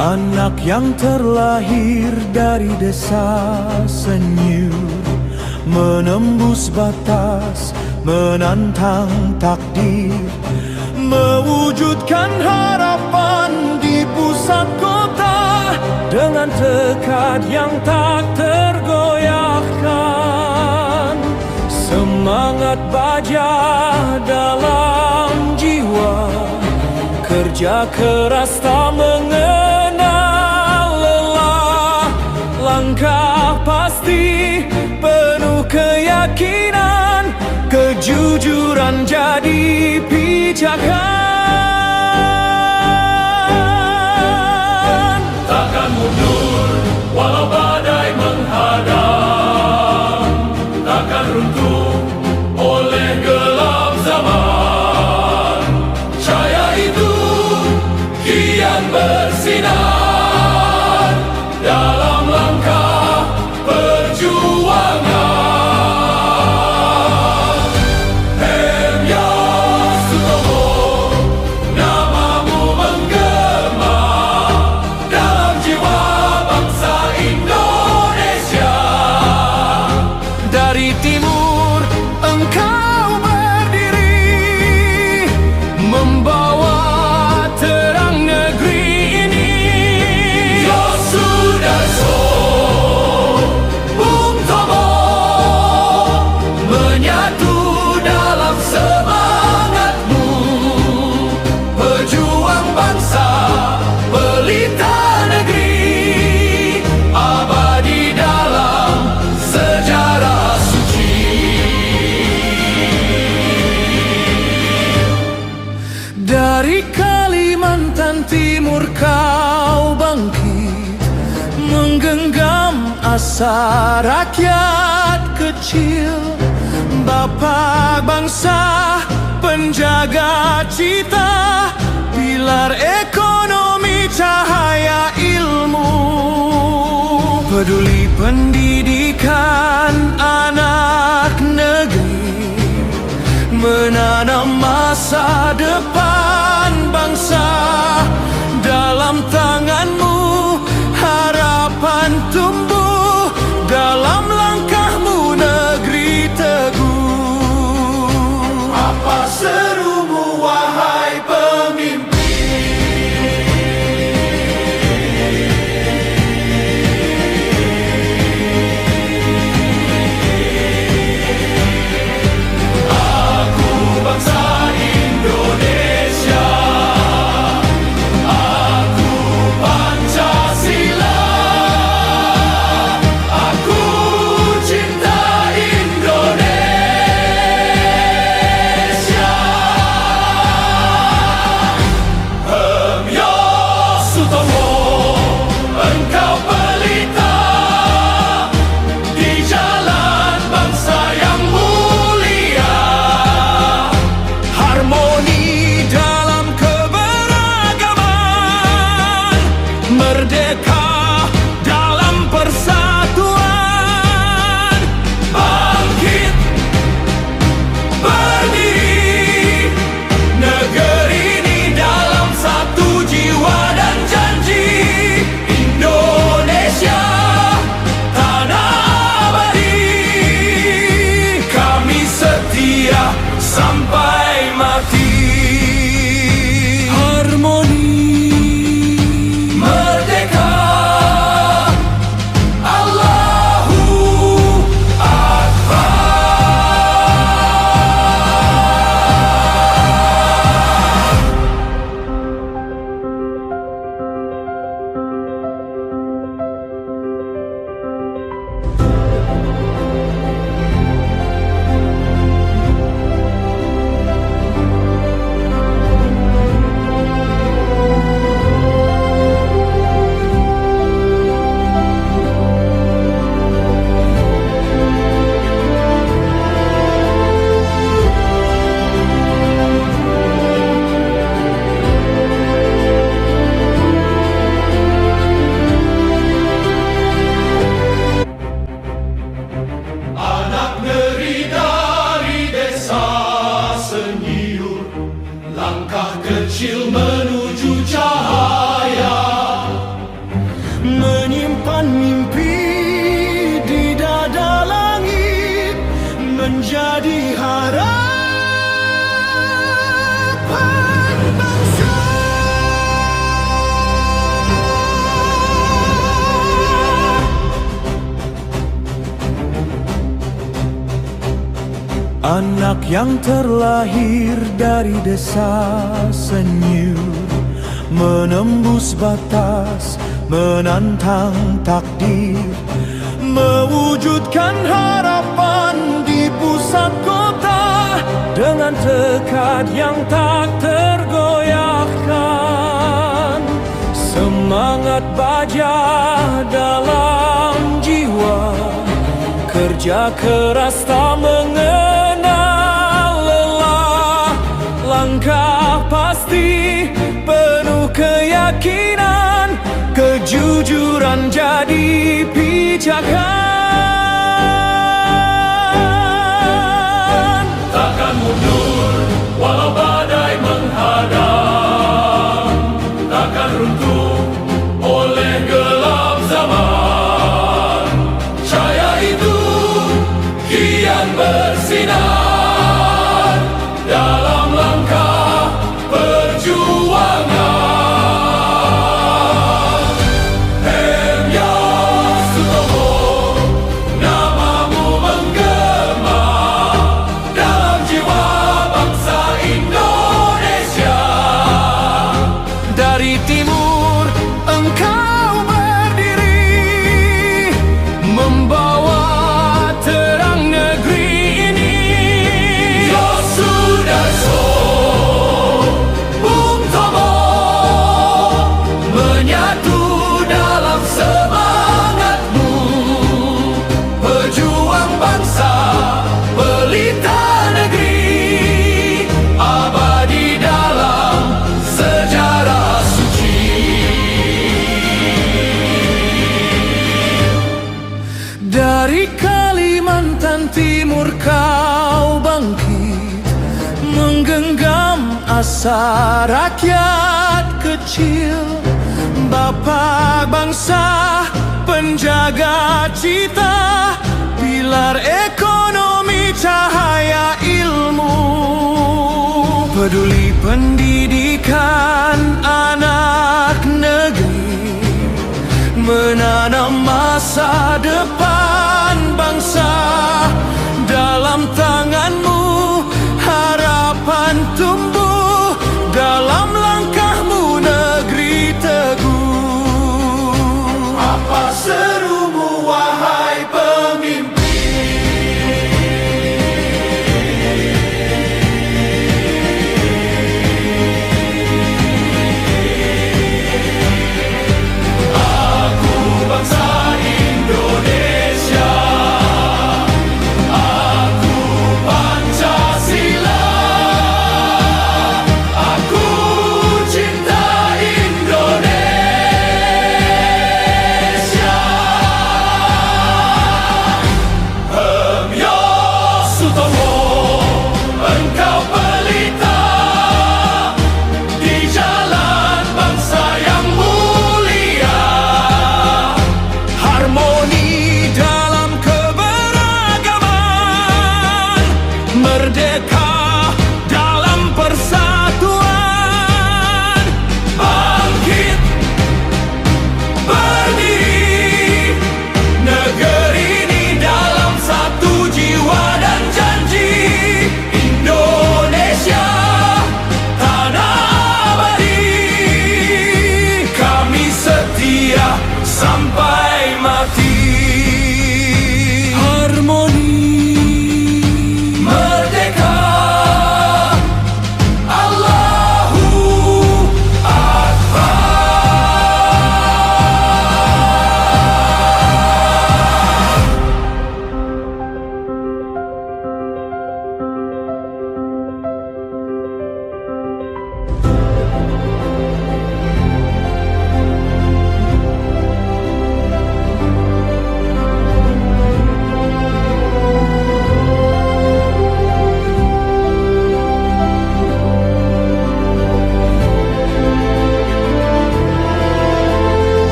Anak yang terlahir dari desa senyur, menembus batas, menantang takdir, mewujudkan harapan di pusat kota dengan tekad yang tak tergoyahkan. Semangat baja dalam jiwa, kerja keras tak mengenal lelah, langkah pasti penuh keyakinan, kejujuran jadi pijakan. Takkan mundur walau badai menghadang, takkan runtuh oleh gelap zaman. Cahaya itu kian bersinar dalam langkah perjuangan. Hemya Sutomo, namamu menggema dalam jiwa bangsa Indonesia. Dari timur engkau berdiri, membawa terang negeri ini. Yosudarso, Bung Tomo, menyatu dalam semangatmu. Pejuang bangsa, pelita negeri, abadi dalam sejarah suci. Dari Kalimantan Timur kau bangkit, menggenggam asa rakyat kecil. Bapak bangsa, penjaga cita, pilar ekonomi, cahaya ilmu. Peduli pendidikan anak negeri, menanam masa depan bangsa. Dalam tanganmu harapan tumbuh, dalam langkahmu negeri teguh. Apa serumu wahai pemimpin? Aku bangsa Indonesia, aku Pancasila, aku cinta Indonesia. Hemya Sutomo, engkau pelita di jalan bangsa yang mulia. Harmoni dalam keberagaman, merdeka dalam persatuan. Bangkit, berdiri, negeri ini dalam satu jiwa dan janji. Indonesia, tanah abadi, kami setia sampai mati. Harmoni, Merdeka, Allahu Akbar. langkah kecil menuju cahaya. Anak yang terlahir dari desa senyum, menembus batas, menantang takdir, mewujudkan harapan di pusat kota dengan tekad yang tak tergoyahkan. Semangat baja dalam jiwa, kerja keras tak mengenal lelah, langkah pasti penuh keyakinan, kejujuran jadi pijakan. Takkan mundur walau badai menghadang, takkan runtuh oleh gelap zaman. Cahaya itu kian bersinar dalam langkah perjuangan. Hemya Sutomo, namamu menggema dalam jiwa bangsa Indonesia. Dari timur engkau berdiri, membawa terang negeri ini. Yosudarso, Bung Tomo, menyatu dalam semangatmu. Pejuang bangsa, pelita negeri, abadi dalam sejarah suci. Dari Kalimantan Timur kau bangkit, menggenggam asa rakyat kecil. Bapa bangsa, penjaga cita, pilar ekonomi, cahaya ilmu. Peduli pendidikan anak negeri, menanam masa depan bangsa. Dalam tanganmu harapan tumbuh, dalam langkahmu negeri teguh. Apa serumu wahai pemimpin? Aku bangsa Indonesia, aku Pancasila, aku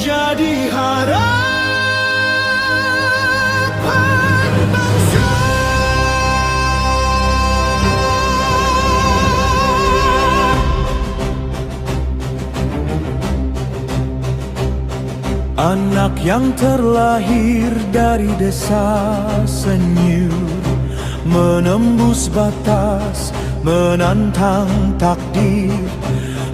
menjadi harapan bangsa. Anak yang terlahir dari desa senyum, menembus batas, menantang takdir,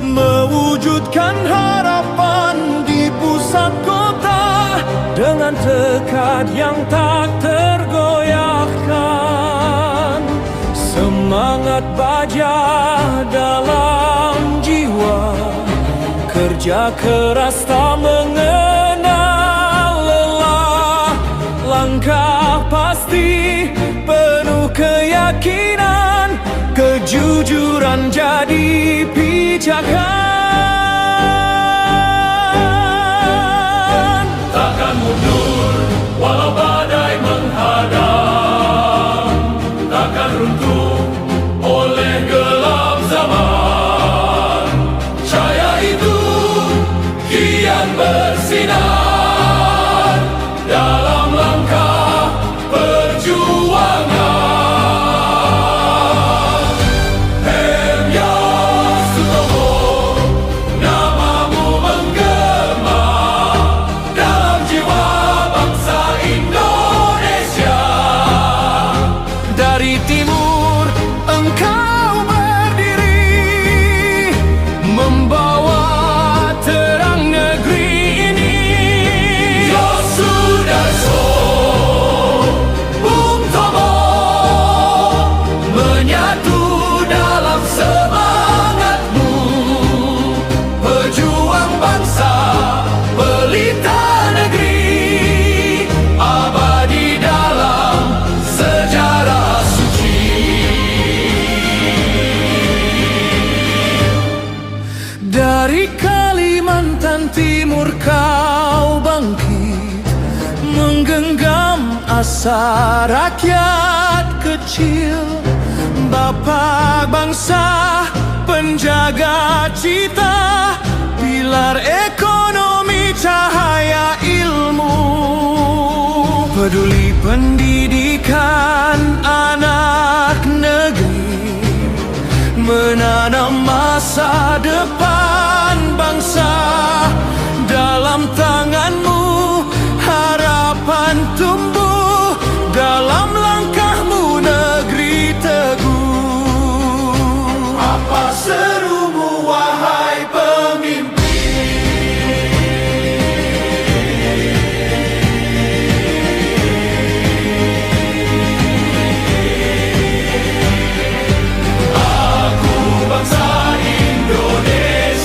mewujudkan harapan di pusat kota dengan tekad yang tak tergoyahkan. Semangat baja dalam jiwa, kerja keras tak mengenal lelah, langkah pasti penuh keyakinan, kejujuran jadi pijakan. Takkan mundur walau badai menghadang, takkan runtuh oleh gelap zaman. Cahaya itu kian bersinar dalam langkah perjuangan. Hemya Sutomo, namamu menggema dalam jiwa bangsa Indonesia. Dari timur engkau berdiri, membawa terang negeri ini. Yosudarso, Bung Tomo, menyatu dalam semangatmu. Pejuang bangsa, pelita negeri, abadi dalam sejarah suci. Dari Kalimantan Timur kau bangkit, menggenggam asa rakyat kecil. Bapa bangsa, penjaga cita, pilar ekonomi, cahaya ilmu. Peduli pendidikan anak negeri, menanam masa depan bangsa. Dalam tanganmu harapan tumbuh, dalam langkahmu negeri teguh. Apa serumu wahai pemimpin? Aku bangsa Indonesia.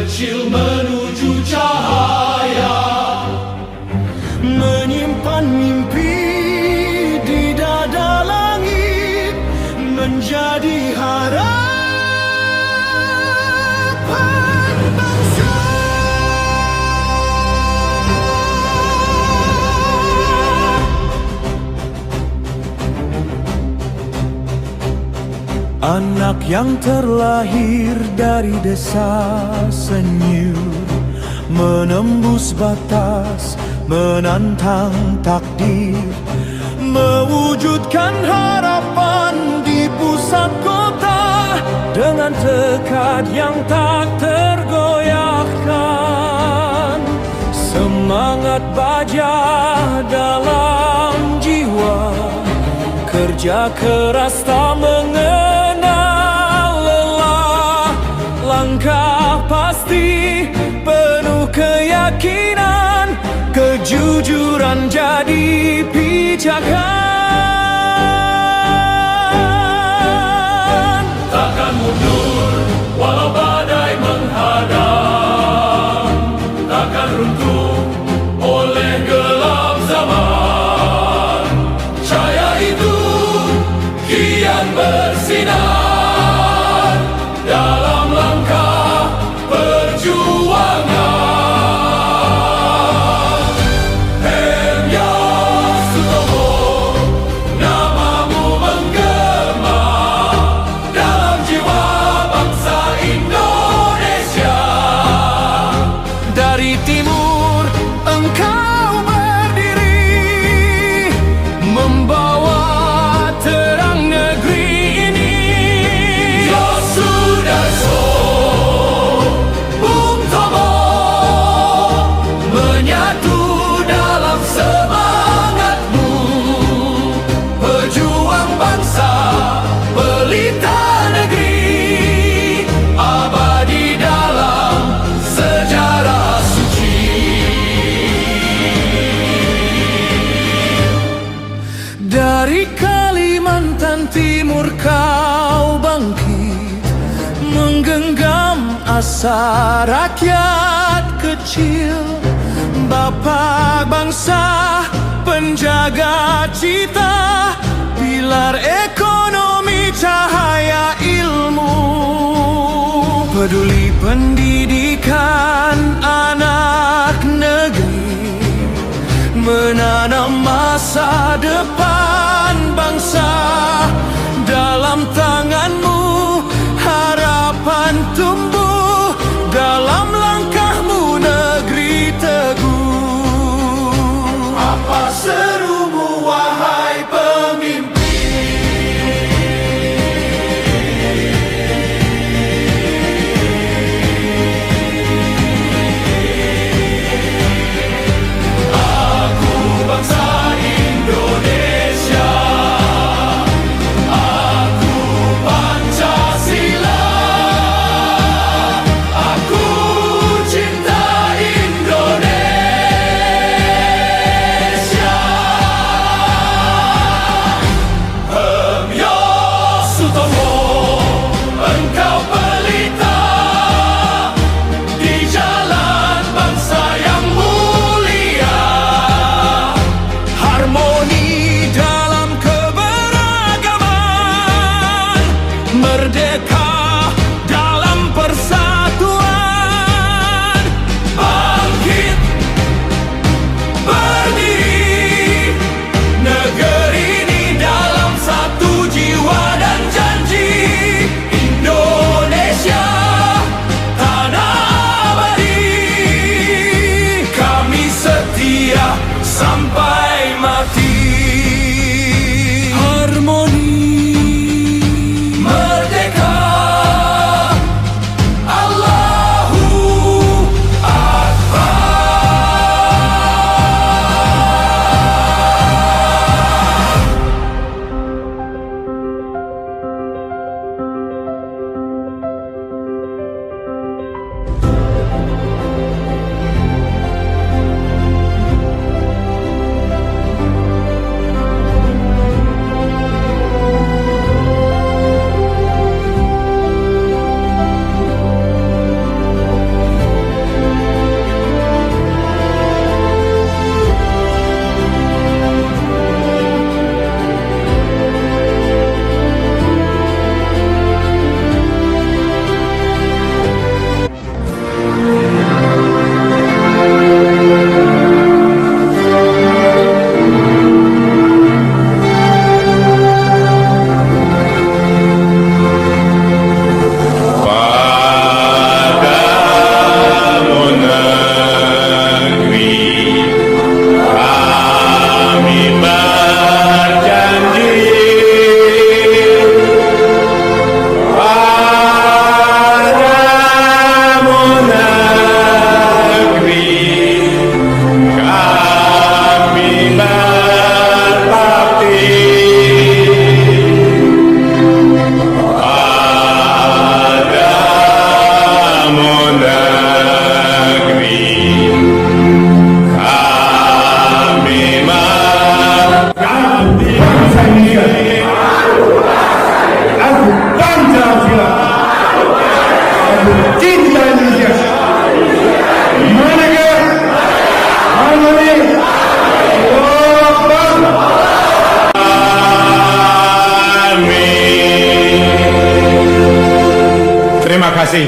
kecil menuju cahaya. Menyimpan mimpi di dada langit, menjadi harapan bangsa. Anak yang terlahir dari desa senyum, menembus batas, menantang takdir, mewujudkan harapan di pusat kota dengan tekad yang tak tergoyahkan. Semangat baja dalam jiwa, kerja keras tak mengenal lelah, langkah pasti penuh keyakinan, kejujuran jadi pijakan. Takkan mundur walau badai menghadang, takkan runtuh oleh gelap zaman. Cahaya itu kian bersinar dalam langkah perjuangan. Hemya Sutomo, namamu menggema dalam jiwa bangsa Indonesia. Dari timur engkau berdiri, membawa terang negeri ini. Yosudarso, Bung Tomo, menyatu dalam semangatmu. Pejuang bangsa, pelita negeri, abadi dalam sejarah suci. Dari Kalimantan Timur kau bangkit, menggenggam asa rakyat kecil. Bapa bangsa, penjaga cita, pilar ekonomi, cahaya ilmu. Peduli pendidikan anak negeri, menanam masa depan bangsa. Dalam tanganmu harapan tumbuh, dalam langkahmu negeri teguh. Apa serumu wahai pemimpin? Aku bangsa Indonesia. bangsa Indonesia. Aku Pancasila. Aku cinta Indonesia. Merdeka! Harmoni! Terima kasih.